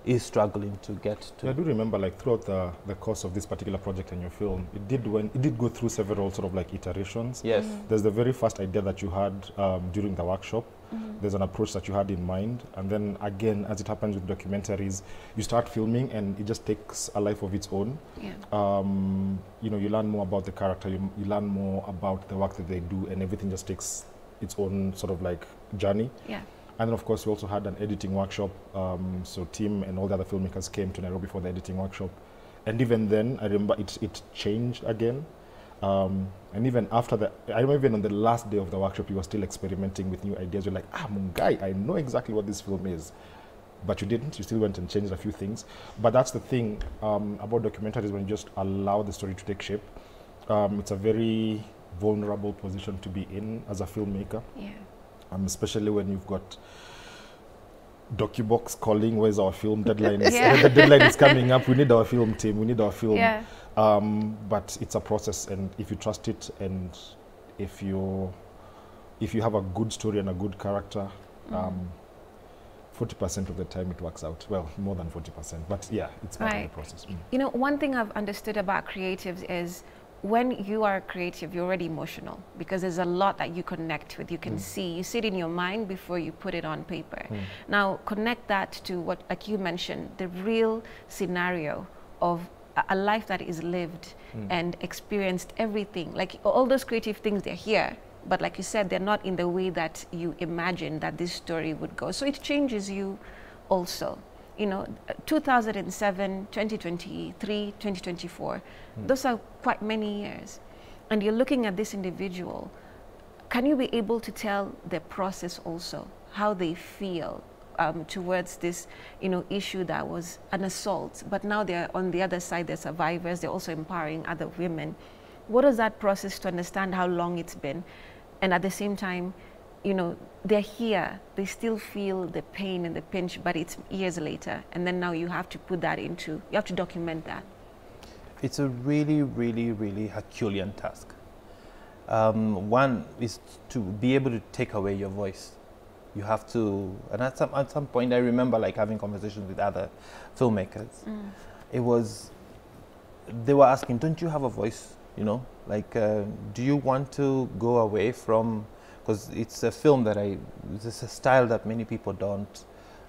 is struggling to get to. I do remember, like, throughout the course of this particular project and your film, it did go through several sort of like iterations. Yes. There's the very first idea that you had during the workshop. There's an approach that you had in mind, and then again, as it happens with documentaries, you start filming and it just takes a life of its own. Yeah. You know, you learn more about the character, you learn more about the work that they do, and everything just takes its own sort of like journey. Yeah. And then, of course, we also had an editing workshop. So Tim and all the other filmmakers came to Nairobi for the editing workshop. And even then, I remember it changed again. And even after that, I remember even on the last day of the workshop, you were still experimenting with new ideas. You're like, Mungai, I know exactly what this film is. But you didn't. You still went and changed a few things. But that's the thing about documentaries, when you just allow the story to take shape. It's a very vulnerable position to be in as a filmmaker. Yeah. Especially when you've got DocuBox calling, where's our film deadline? Yeah. The deadline is coming up. We need our film team. We need our film. Yeah. But it's a process, and if you trust it, and if you have a good story and a good character, 40% of the time it works out. Well, more than 40%. But yeah, it's part of the process. You know, one thing I've understood about creatives is, when you are creative, you're already emotional, because there's a lot that you connect with. You can see, you see it in your mind before you put it on paper. Now, connect that to what, like you mentioned, the real scenario of a life that is lived and experienced everything. Like, all those creative things, they're here, but like you said, they're not in the way that you imagine that this story would go. So it changes you also. You know, 2007, 2023, 2024, those are quite many years. And you're looking at this individual. Can you be able to tell the process also, how they feel towards this, you know, issue that was an assault, but now they're on the other side, they're survivors, they're also empowering other women. What is that process to understand how long it's been? And at the same time, you know, they're here, they still feel the pain and the pinch, but it's years later. And then now you have to put that into, you have to document that. It's a really, really, really Herculean task. One is to be able to take away your voice. You have to, and at some point I remember like having conversations with other filmmakers. It was, they were asking, don't you have a voice? You know, like, do you want to go away from, because it's a film that it's a style that many people don't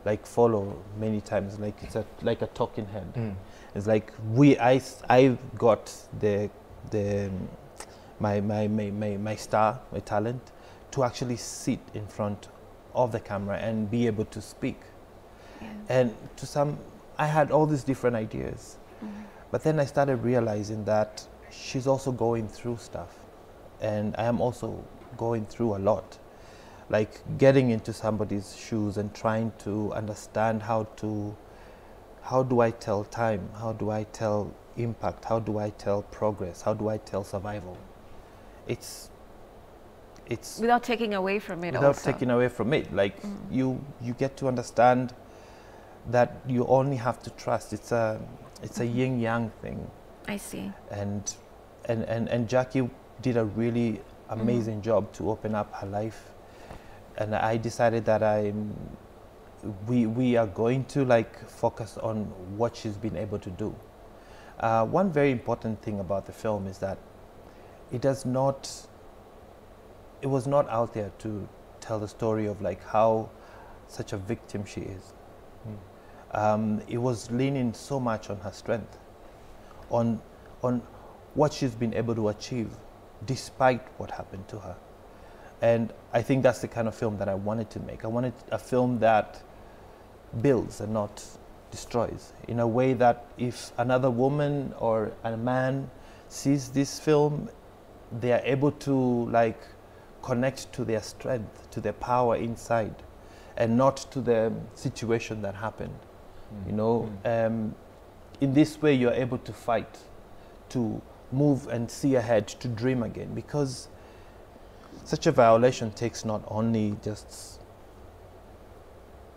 like follow many times. Like, it's like a talking head. It's like I got my star, my talent, to actually sit in front of the camera and be able to speak. Yeah. And to some, I had all these different ideas, but then I started realizing that she's also going through stuff, and I am also going through a lot, like getting into somebody's shoes and trying to understand how do I tell time, how do I tell impact, how do I tell progress, how do I tell survival. It's without taking away from it. Without taking away from it, like you get to understand that you only have to trust. It's a yin yang thing. I see. And Jackie did a really amazing job to open up her life, and I decided that we are going to like focus on what she's been able to do. One very important thing about the film is that it was not out there to tell the story of like how such a victim she is. It was leaning so much on her strength, on what she's been able to achieve despite what happened to her. And I think that's the kind of film that I wanted to make. I wanted a film that builds and not destroys, in a way that if another woman or a man sees this film, they are able to like connect to their strength, to their power inside, and not to the situation that happened. You know, in this way you're able to fight, to move and see ahead, to dream again, because such a violation takes not only just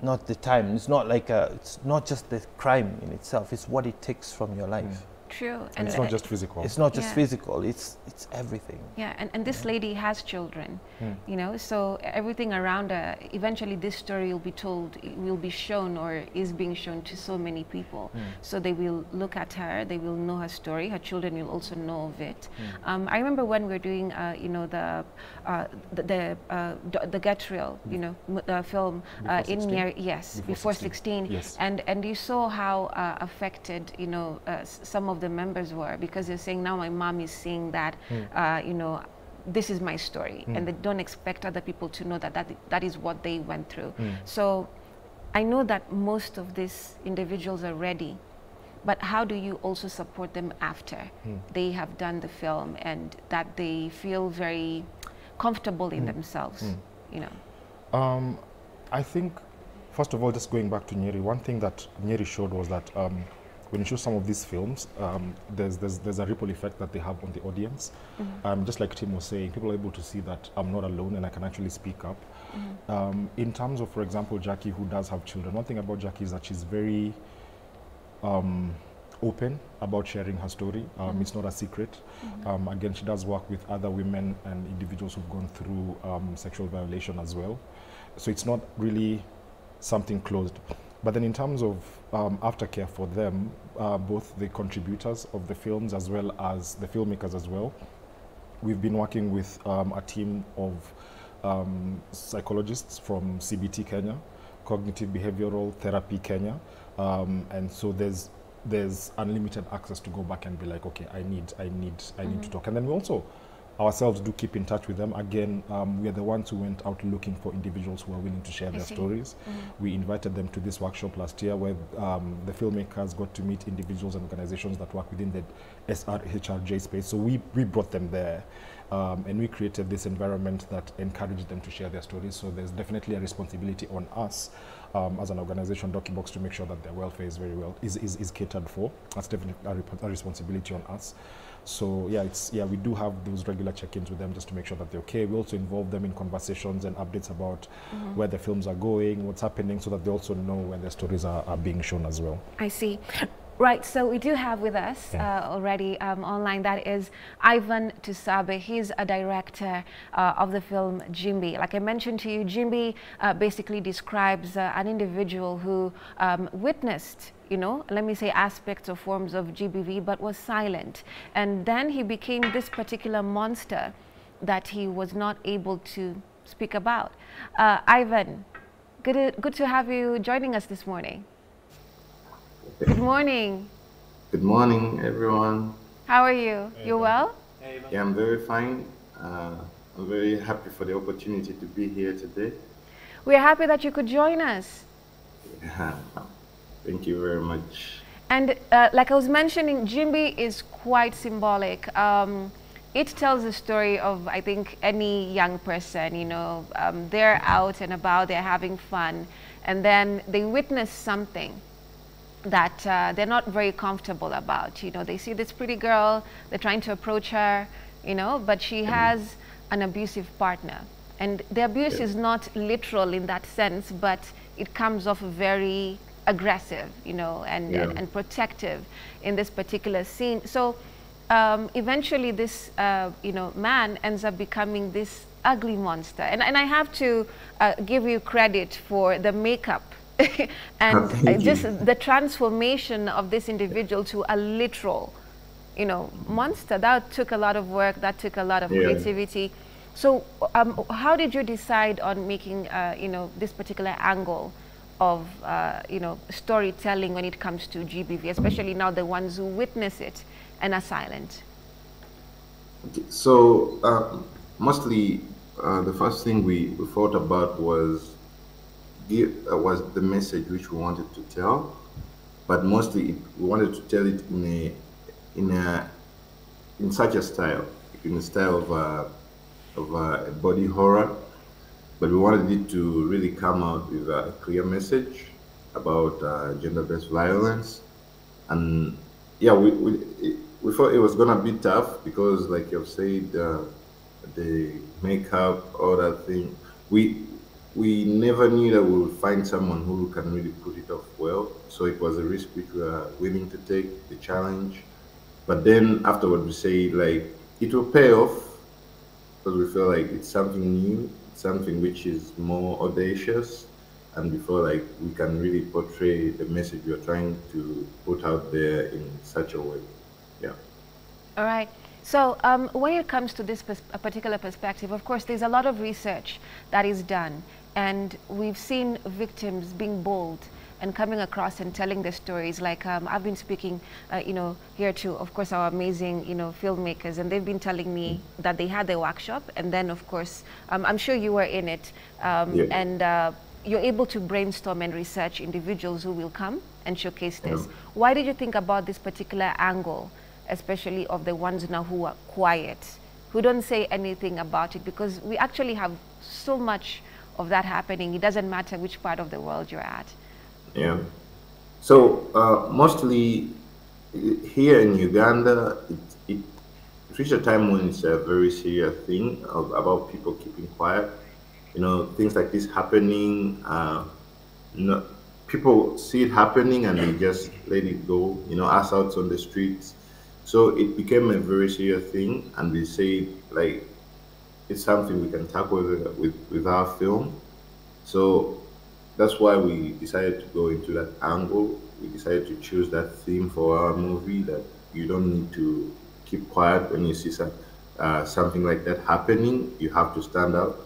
not the time, it's not like it's not just the crime in itself, it's what it takes from your life. True. And it's not just physical. It's not just Yeah. physical, it's everything. Yeah, and this lady has children, you know, so everything around her, eventually this story will be told, it will be shown or is being shown to so many people. So they will look at her, they will know her story, her children will also know of it. I remember when we were doing, you know, the Get Real, you know, the film in near, yes, before 16. Yes. And you saw how affected, you know, some of the members were, because they're saying, now my mom is seeing that, you know, this is my story, and they don't expect other people to know that that is what they went through. So I know that most of these individuals are ready, but how do you also support them after they have done the film and that they feel very comfortable in themselves, you know? I think, first of all, just going back to Nyeri, one thing that Nyeri showed was that when you show some of these films, there's a ripple effect that they have on the audience. Just like Tim was saying, people are able to see that I'm not alone and I can actually speak up. In terms of, for example, Jackie, who does have children, one thing about Jackie is that she's very open about sharing her story. It's not a secret. Again, she does work with other women and individuals who've gone through sexual violation as well. So it's not really something closed. But then in terms of aftercare for them, both the contributors of the films as well as the filmmakers as well, we've been working with a team of psychologists from CBT Kenya, Cognitive Behavioral Therapy Kenya, and so there's unlimited access to go back and be like, okay, I need to talk. And then we also ourselves do keep in touch with them. Again, we are the ones who went out looking for individuals who are willing to share their stories. We invited them to this workshop last year where the filmmakers got to meet individuals and organizations that work within the SRHRJ space. So we brought them there and we created this environment that encouraged them to share their stories. So there's definitely a responsibility on us as an organization, DocuBox, to make sure that their welfare is is catered for. That's definitely a responsibility on us. So yeah, we do have those regular check-ins with them just to make sure that they're okay. We also involve them in conversations and updates about where the films are going, what's happening, so that they also know when their stories are being shown as well. I see. Right, so we do have with us already online, that is Ivan Tusabe. He's a director of the film Jimbi. Like I mentioned to you, Jimbi basically describes an individual who witnessed, you know, let me say aspects or forms of GBV, but was silent. And then he became this particular monster that he was not able to speak about. Ivan, good to have you joining us this morning. Good morning. Good morning, everyone. How are you? You well? Yeah, I'm very fine. I'm very happy for the opportunity to be here today. We're happy that you could join us. Yeah, thank you very much. And like I was mentioning, Jimbi is quite symbolic. It tells the story of, I think, any young person, you know, they're out and about, they're having fun, and then they witness something that they're not very comfortable about. You know, they see this pretty girl, they're trying to approach her, you know, but she has an abusive partner. And the abuse is not literal in that sense, but it comes off very aggressive, you know, and protective in this particular scene. So eventually this, you know, man ends up becoming this ugly monster. And I have to give you credit for the makeup and just the transformation of this individual to a literal, you know, monster. That took a lot of work, that took a lot of creativity. So how did you decide on making, you know, this particular angle of, you know, storytelling when it comes to GBV, especially now the ones who witness it and are silent? Okay. So mostly the first thing we thought about was the message which we wanted to tell, but mostly we wanted to tell it in such a style, in the style of a body horror, but we wanted it to really come out with a clear message about gender-based violence. And yeah, we thought it was gonna be tough because, like you've said, the makeup, all that thing, we never knew that we would find someone who can really put it off well. So it was a risk which we were willing to take, the challenge. But then afterward, we say like it will pay off because we feel like it's something new, something which is more audacious, and we feel like we can really portray the message we are trying to put out there in such a way. Yeah. All right. So when it comes to this a particular perspective, of course, there's a lot of research that is done, and we've seen victims being bold and coming across and telling their stories. Like I've been speaking, here to, of course, our amazing, filmmakers, and they've been telling me that they had their workshop, and then, of course, I'm sure you were in it, Yeah. and you're able to brainstorm and research individuals who will come and showcase this. Yeah. Why did you think about this particular angle, especially of the ones now who are quiet, who don't say anything about it? Because we actually have so much of that happening. It doesn't matter which part of the world you're at. Yeah. So mostly here in Uganda, it reached a time when it's a very serious thing about people keeping quiet. Things like this happening. No, people see it happening and they just let it go. Us out on the streets. So it became a very serious thing, and we say like it's something we can tackle with our film. So that's why we decided to go into that angle. We decided to choose that theme for our movie, that you don't need to keep quiet when you see something like that happening. You have to stand up.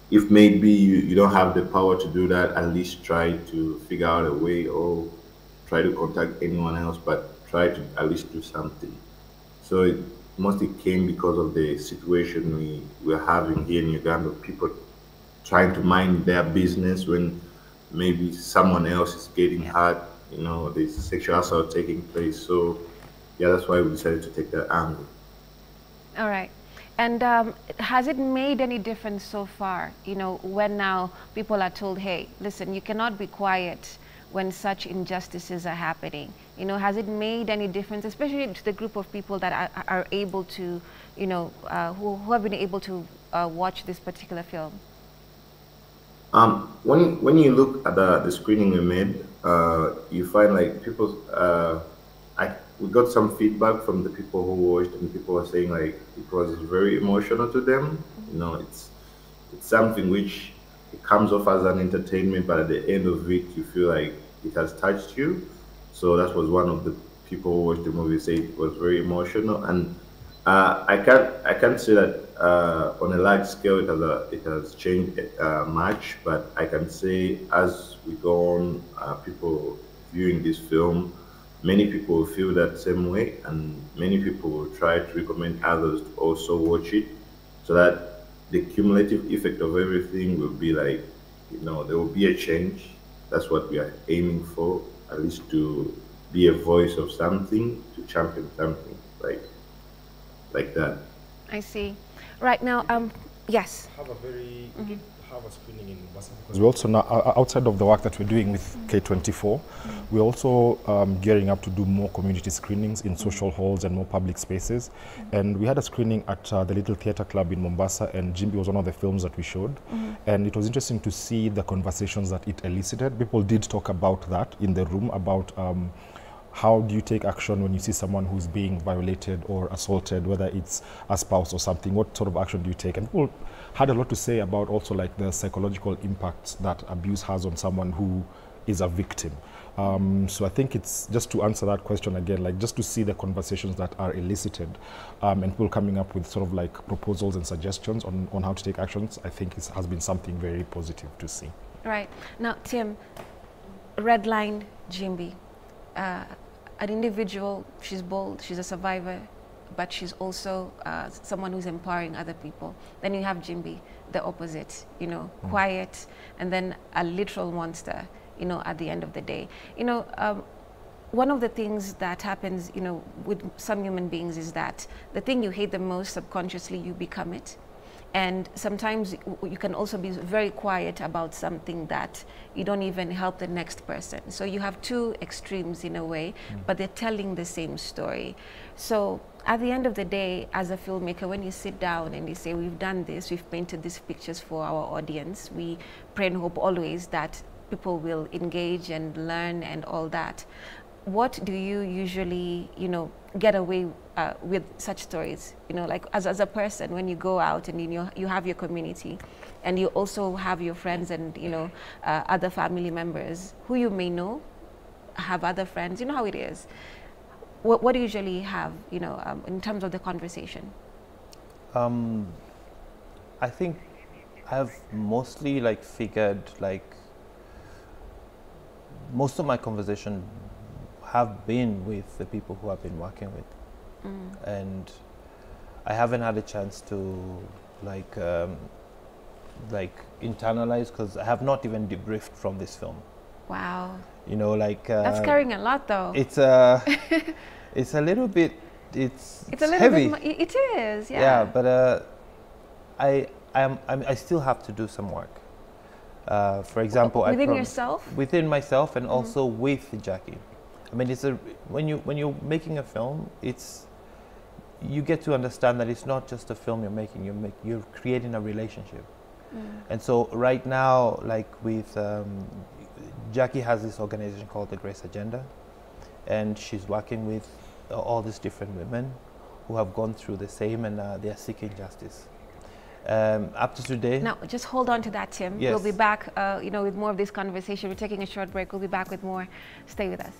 If maybe you don't have the power to do that, at least try to figure out a way, or try to contact anyone else, but try to at least do something. So it mostly came because of the situation we're having here in Uganda, people trying to mind their business when maybe someone else is getting hurt, there's sexual assault taking place. So yeah, that's why we decided to take that angle. All right. And has it made any difference so far, when now people are told, hey, listen, you cannot be quiet when such injustices are happening? Has it made any difference, especially to the group of people that are able to, who have been able to watch this particular film? When you look at the screening we made, you find like people. We got some feedback from the people who watched, and people were saying like it was very emotional to them. It's something which it comes off as an entertainment, but at the end of it, you feel like it has touched you. So that was one of the people who watched the movie say it was very emotional, and I can't say that on a large scale it has changed much, but I can say as we go on, people viewing this film, many people will feel that same way, and many people will try to recommend others to also watch it, so that the cumulative effect of everything will be like, there will be a change. That's what we are aiming for, at least to be a voice of something, to champion something like that. I see. Right now, yes. Have a screening in Mombasa, because we also now, outside of the work that we're doing with K24, we're also gearing up to do more community screenings in social halls and more public spaces. And we had a screening at the Little Theatre Club in Mombasa, and Jimby was one of the films that we showed. And it was interesting to see the conversations that it elicited. People did talk about that in the room, about how do you take action when you see someone who's being violated or assaulted, whether it's a spouse or something? What sort of action do you take? And people had a lot to say about also like the psychological impacts that abuse has on someone who is a victim. So I think it's just to answer that question again, like just to see the conversations that are elicited and people coming up with sort of like proposals and suggestions on how to take actions, I think it has been something very positive to see. Right. Now, Tim, Redline Jimby. An individual, she's bold, she's a survivor, but she's also someone who's empowering other people. Then you have Jimby, the opposite, quiet, and then a literal monster, at the end of the day. One of the things that happens, with some human beings is that the thing you hate the most, subconsciously you become it. And sometimes you can also be very quiet about something that you don't even help the next person. So you have two extremes in a way, but they're telling the same story. So at the end of the day, as a filmmaker, when you sit down and you say, we've done this, we've painted these pictures for our audience, we pray and hope always that people will engage and learn and all that. what do you usually, you know, get away with such stories? You know, like as a person, when you go out and you have your community, and you also have your friends and, you know, other family members who you may know, have other friends. You know how it is. What do you usually have, you know, in terms of the conversation? I think I've mostly like figured like most of my conversation have been with the people who I've been working with, and I haven't had a chance to like internalize, because I have not even debriefed from this film. Wow. You know, like that's carrying a lot, though. It's it's a little bit. It's a little heavy. bit. It is. Yeah. Yeah, but I still have to do some work. For example, within yourself. Within myself, and also with Jackie. I mean, it's when you're making a film, you get to understand that it's not just a film you're making. You're creating a relationship. And so right now, like with Jackie has this organization called the Grace Agenda, and she's working with all these different women who have gone through the same, and they are seeking justice. Up to today. Now, just hold on to that, Tim. Yes. We'll be back, you know, with more of this conversation. We're taking a short break. We'll be back with more. Stay with us.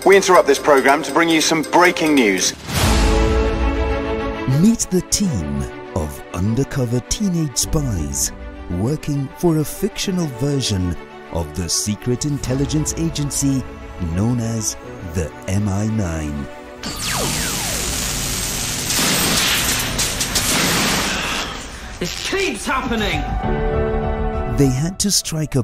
We interrupt this program to bring you some breaking news. Meet the team of undercover teenage spies working for a fictional version of the secret intelligence agency known as the MI9. This keeps happening! They had to strike a